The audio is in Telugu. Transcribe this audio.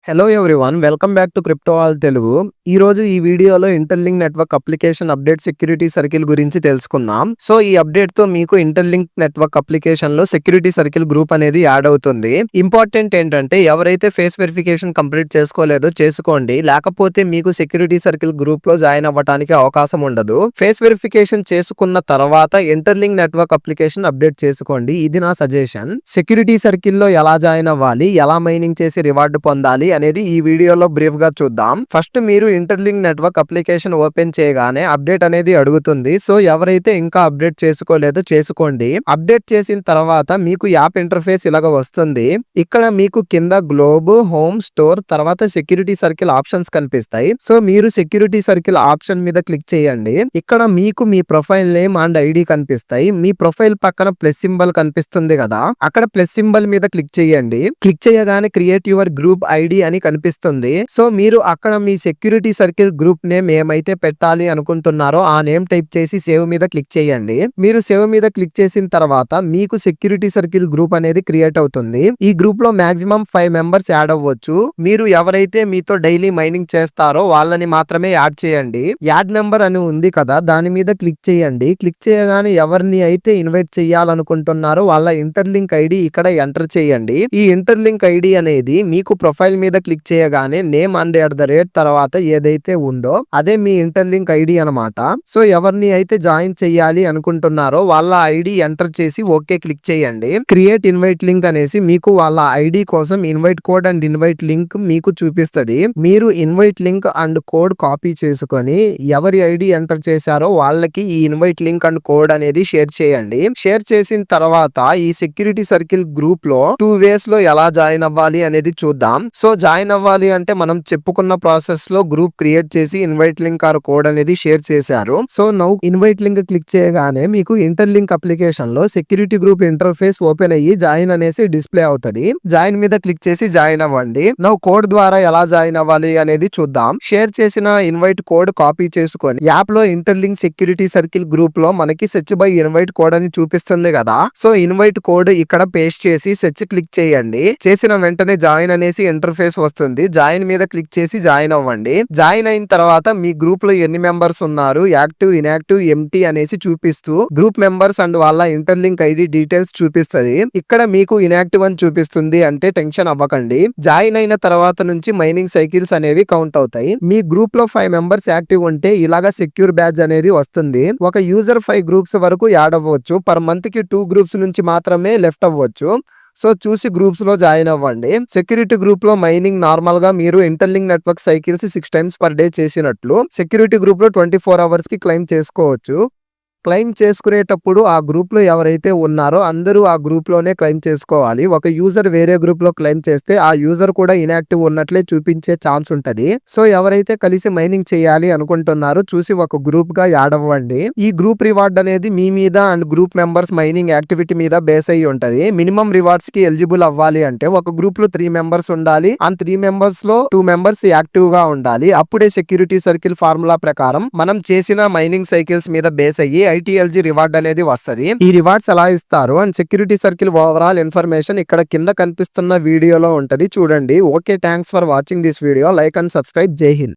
Hello everyone, welcome back to crypto all Telugu. ఈరోజు ఈ వీడియోలో interlink network application update security circle గురించి తెలుసుకుందాం. సో ఈ అప్డేట్ తో మీకు ఇంటర్లింక్ నెట్వర్క్ అప్లికేషన్ లో సెక్యూరిటీ సర్కిల్ గ్రూప్ అనేది యాడ్ అవుతుంది. ఇంపార్టెంట్ ఏంటంటే ఎవరైతే ఫేస్ వెరిఫికేషన్ కంప్లీట్ చేసుకోలేదో చేసుకోండి, లేకపోతే మీకు సెక్యూరిటీ సర్కిల్ గ్రూప్ లో జాయిన్ అవ్వడానికి అవకాశం ఉండదు. ఫేస్ వెరిఫికేషన్ చేసుకున్న తర్వాత ఇంటర్లింక్ నెట్వర్క్ అప్లికేషన్ అప్డేట్ చేసుకోండి. ఇది నా సజెషన్. సెక్యూరిటీ సర్కిల్ లో ఎలా జాయిన్ అవ్వాలి, ఎలా మైనింగ్ చేసి రివార్డు పొందాలి అనేది ఈ వీడియోలో బ్రీఫ్ గా చూద్దాం. ఫస్ట్ మీరు ఇంటర్లింక్ నెట్వర్క్ అప్లికేషన్ ఓపెన్ చేయగానే అప్డేట్ అనేది అడుగుతుంది. సో ఎవరైతే ఇంకా అప్డేట్ చేసుకోలేదో చేసుకోండి. అప్డేట్ చేసిన తర్వాత మీకు యాప్ ఇంటర్ఫేస్ ఇలాగ వస్తుంది. ఇక్కడ మీకు కింద గ్లోబ్, హోమ్, స్టోర్, తర్వాత సెక్యూరిటీ సర్కిల్ ఆప్షన్స్ కనిపిస్తాయి. సో మీరు సెక్యూరిటీ సర్కిల్ ఆప్షన్ మీద క్లిక్ చేయండి. ఇక్కడ మీకు మీ ప్రొఫైల్ నేమ్ అండ్ ఐడి కనిపిస్తాయి. మీ ప్రొఫైల్ పక్కన ప్లస్ సింబల్ కనిపిస్తుంది కదా, అక్కడ ప్లస్ సింబల్ మీద క్లిక్ చేయండి. క్లిక్ చేయగానే క్రియేట్ యువర్ గ్రూప్ ఐడి అని కనిపిస్తుంది. సో మీరు అక్కడ మీ సెక్యూరిటీ సర్కిల్ గ్రూప్ నేమ్ ఏమైతే పెట్టాలి అనుకుంటున్నారో ఆ నేమ్ టైప్ చేసి సేవ్ మీద క్లిక్ చేయండి. మీరు సేవ్ మీద క్లిక్ చేసిన తర్వాత మీకు సెక్యూరిటీ సర్కిల్ గ్రూప్ అనేది క్రియేట్ అవుతుంది. ఈ గ్రూప్ లో మాక్సిమం 5 మెంబర్స్ యాడ్ అవ్వచ్చు. మీరు ఎవరైతే మీతో డైలీ మైనింగ్ చేస్తారో వాళ్ళని మాత్రమే యాడ్ చేయండి. యాడ్ నెంబర్ అని ఉంది కదా, దాని మీద క్లిక్ చేయండి. క్లిక్ చేయగానే ఎవరిని అయితే ఇన్వైట్ చేయాలనుకుంటున్నారో వాళ్ళ ఇంటర్లింక్ ఐడి ఇక్కడ ఎంటర్ చేయండి. ఈ ఇంటర్లింక్ ఐడి అనేది మీకు ప్రొఫైల్ మీద క్లిక్ చేయగానే నేమ్ అండ్ @ తర్వాత ఏదైతే ఉందో అదే మీ ఇంటర్లింక్ ఐడి అన్నమాట. సో ఎవరిని అయితే జాయిన్ చేయాలి అనుకుంటున్నారో వాళ్ళ ఐడి ఎంటర్ చేసి ఓకే క్లిక్ చేయండి. క్రియేట్ ఇన్వైట్ లింక్ అనేసి మీకు వాళ్ళ ఐడి కోసం invite code and invite link మీకు చూపిస్తుంది. మీరు invite link and code copy చేసుకొని ఎవరి ఐడి ఎంటర్ చేశారో వాళ్ళకి ఈ ఇన్వైట్ లింక్ అండ్ కోడ్ అనేది షేర్ చేయండి. షేర్ చేసిన తర్వాత ఈ సెక్యూరిటీ సర్కిల్ గ్రూప్ లో 2 వేస్ లో ఎలా జాయిన్ అవ్వాలి అనేది చూద్దాం. సో జాయిన్ అవ్వాలి అంటే మనం చెప్పుకున్న ప్రాసెస్ లో గ్రూప్ క్రియేట్ చేసి ఇన్వైట్ లింక్ ఆర్ కోడ్ అనేది షేర్ చేశారు. So now invite link click చేయగానే మీకు ఇంటర్లింక్ అప్లికేషన్ లో సెక్యూరిటీ గ్రూప్ ఇంటర్ఫేస్ ఓపెన్ అయ్యి జాయిన్ అనేసి డిస్ప్లే అవుతుంది. జాయిన్ మీద క్లిక్ చేసి జాయిన్ అవ్వండి. నౌ కోడ్ ద్వారా ఎలా జాయిన్ అవ్వాలి అనేది చూద్దాం. షేర్ చేసిన ఇన్వైట్ కోడ్ కాపీ చేసుకొని యాప్ లో ఇంటర్లింక్ సెక్యూరిటీ సర్కిల్ గ్రూప్ లో మనకి సెర్చ్ బై ఇన్వైట్ కోడ్ అని చూపిస్తుంది కదా, సో ఇన్వైట్ కోడ్ ఇక్కడ పేస్ట్ చేసి సెర్చ్ క్లిక్ చేయండి. చేసిన వెంటనే జాయిన్ అనేసి ఇంటర్ఫేస్ వస్తుంది. జాయిన్ మీద క్లిక్ చేసి జాయిన్ అవ్వండి. జాయిన్ అయిన తర్వాత మీ గ్రూప్ లో ఎన్ని మెంబర్స్ ఉన్నారు, యాక్టివ్, ఇన్యాక్టివ్, ఎంటీ అనేసి చూపిస్తూ గ్రూప్ మెంబర్స్ అండ్ వాళ్ళ ఇంటర్లింక్ ఐడి డీటెయిల్స్ చూపిస్తుంది. ఇక్కడ మీకు ఇన్యాక్టివ్ అని చూపిస్తుంది అంటే టెన్షన్ అవ్వకండి. జాయిన్ అయిన తర్వాత నుంచి మైనింగ్ సైకిల్స్ అనేవి కౌంట్ అవుతాయి. మీ గ్రూప్ లో 5 మెంబర్స్ యాక్టివ్ ఉంటే ఇలాగా సెక్యూర్ బ్యాడ్జ్ అనేది వస్తుంది. ఒక యూజర్ 5 గ్రూప్స్ వరకు యాడ్ అవ్వచ్చు. పర్ మంత్ కి 2 గ్రూప్స్ నుంచి మాత్రమే లెఫ్ట్ అవ్వచ్చు. సో చూసి గ్రూప్స్ లో జాయిన్ అవ్వండి. సెక్యూరిటీ గ్రూప్ లో మైనింగ్ నార్మల్ గా మీరు interlink network cycles 6 times per day చేసినట్లు సెక్యూరిటీ గ్రూప్ లో 24 అవర్స్ కి క్లెయిమ్ చేసుకోవచ్చు. క్లెయిమ్ చేసుకునేటప్పుడు ఆ గ్రూప్ లో ఎవరైతే ఉన్నారో అందరూ ఆ గ్రూప్ లోనే క్లెయిమ్ చేసుకోవాలి. ఒక యూజర్ వేరే గ్రూప్ లో క్లెయిమ్ చేస్తే ఆ యూజర్ కూడా ఇన్యాక్టివ్ ఉన్నట్లే చూపించే ఛాన్స్ ఉంటది. సో ఎవరైతే కలిసి మైనింగ్ చేయాలి అనుకుంటున్నారో చూసి ఒక గ్రూప్ గా యాడ్ అవ్వండి. ఈ గ్రూప్ రివార్డ్ అనేది మీ మీద and group members mining activity మీద బేస్ అయ్యి ఉంటది. మినిమం రివార్డ్స్ కి ఎలిజిబుల్ అవ్వాలి అంటే ఒక గ్రూప్ లో 3 మెంబర్స్ ఉండాలి. ఆ 3 మెంబర్స్ లో 2 మెంబర్స్ యాక్టివ్ గా ఉండాలి. అప్పుడే సెక్యూరిటీ సర్కిల్ ఫార్ములా ప్రకారం మనం చేసిన మైనింగ్ సైకిల్స్ మీద బేస్ అయ్యి ITLG రివార్డ్ అనేది వస్తది. ఈ రివార్డ్స్ ఎలా ఇస్తారు and security circle overall information ఇక్కడ కింద కనిపిస్తున్న వీడియోలో ఉంటది, చూడండి. Okay, thanks for watching this video. Like and subscribe. జై హింద్.